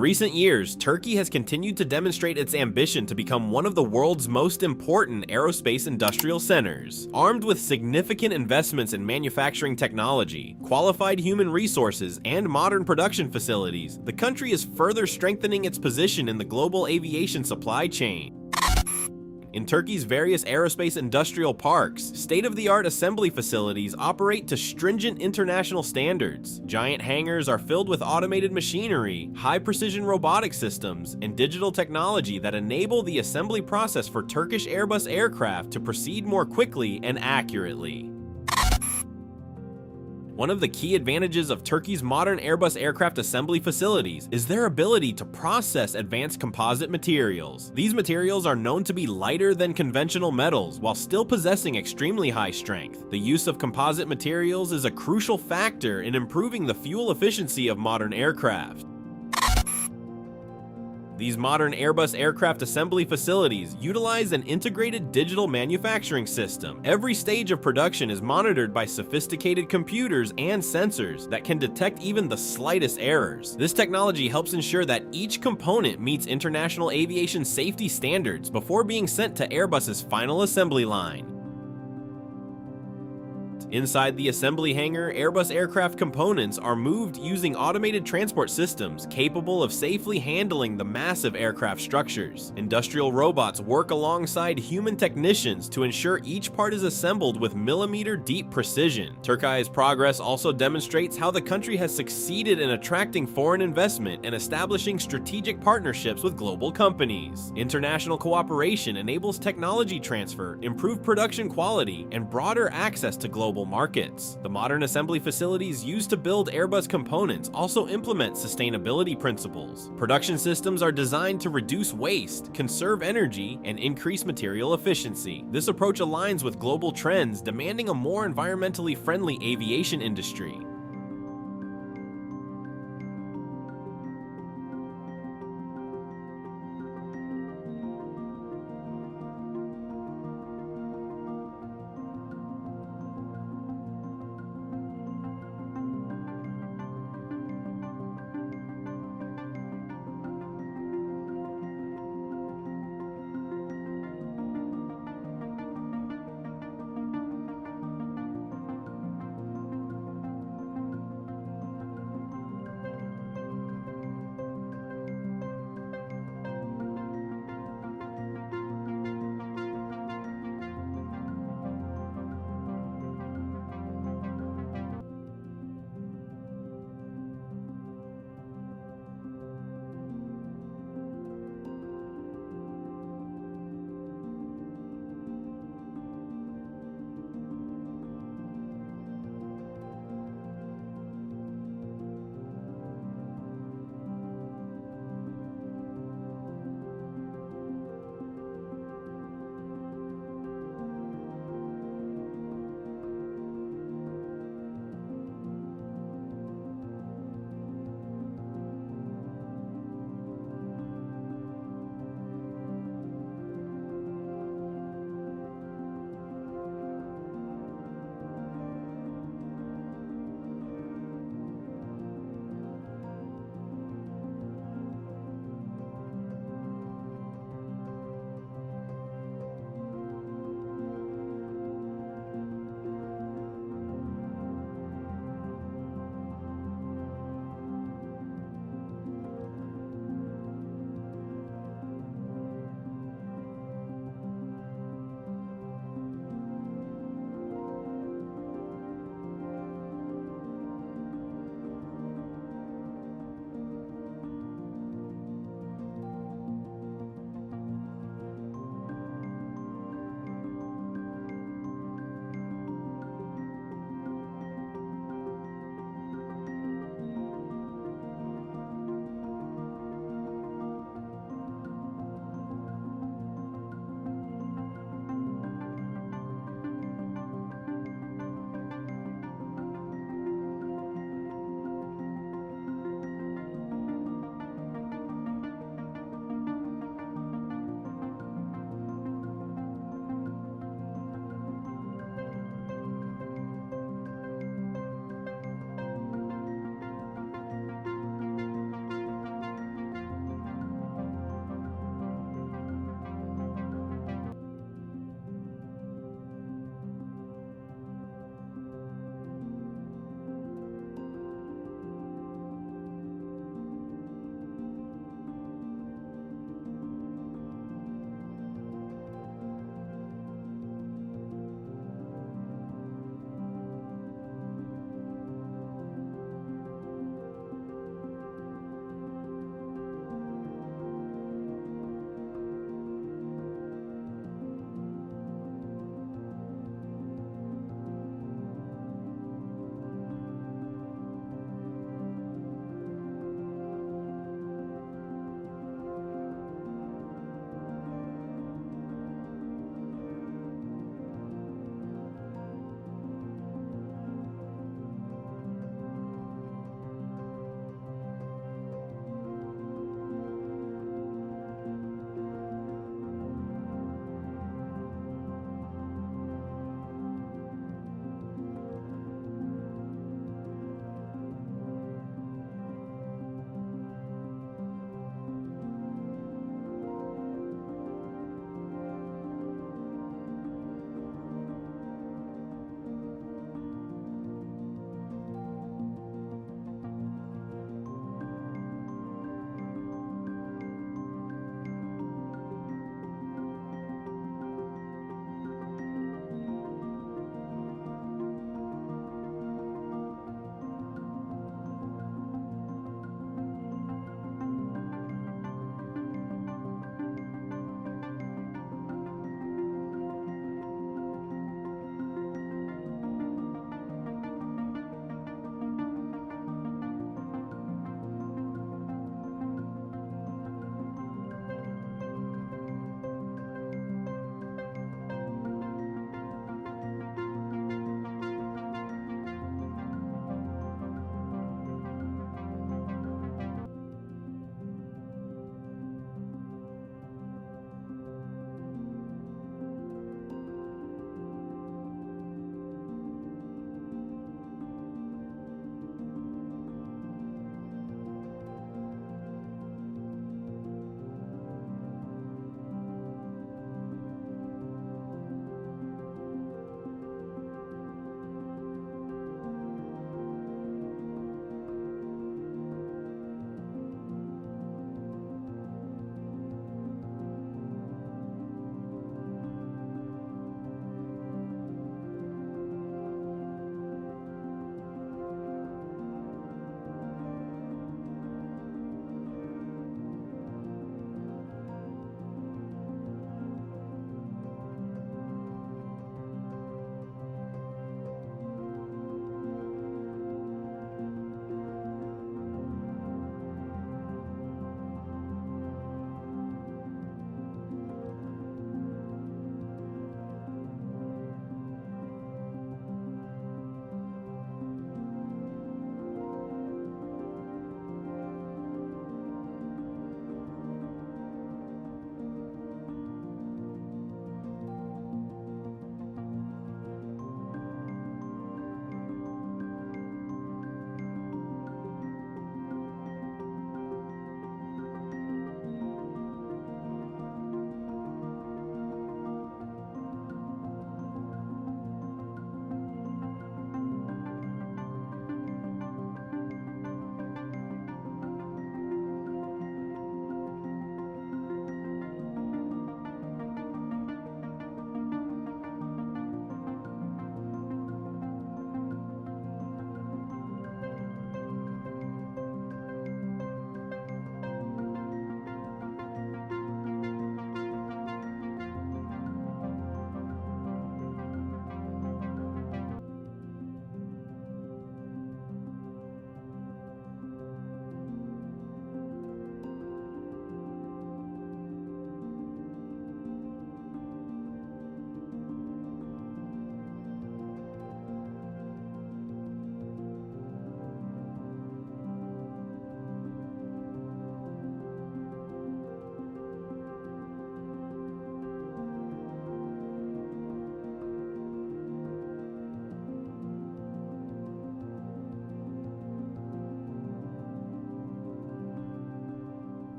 recent years, Turkey has continued to demonstrate its ambition to become one of the world's most important aerospace industrial centers. Armed with significant investments in manufacturing technology, qualified human resources, and modern production facilities, the country is further strengthening its position in the global aviation supply chain. In Turkey's various aerospace industrial parks, state-of-the-art assembly facilities operate to stringent international standards. Giant hangars are filled with automated machinery, high-precision robotic systems, and digital technology that enable the assembly process for Turkish Airbus aircraft to proceed more quickly and accurately. One of the key advantages of Turkey's modern Airbus aircraft assembly facilities is their ability to process advanced composite materials. These materials are known to be lighter than conventional metals while still possessing extremely high strength. The use of composite materials is a crucial factor in improving the fuel efficiency of modern aircraft. These modern Airbus aircraft assembly facilities utilize an integrated digital manufacturing system. Every stage of production is monitored by sophisticated computers and sensors that can detect even the slightest errors. This technology helps ensure that each component meets international aviation safety standards before being sent to Airbus's final assembly line. Inside the assembly hangar, Airbus aircraft components are moved using automated transport systems capable of safely handling the massive aircraft structures. Industrial robots work alongside human technicians to ensure each part is assembled with millimeter-deep precision. Turkey's progress also demonstrates how the country has succeeded in attracting foreign investment and establishing strategic partnerships with global companies. International cooperation enables technology transfer, improved production quality, and broader access to global markets. The modern assembly facilities used to build Airbus components also implement sustainability principles. Production systems are designed to reduce waste, conserve energy, and increase material efficiency. This approach aligns with global trends demanding a more environmentally friendly aviation industry.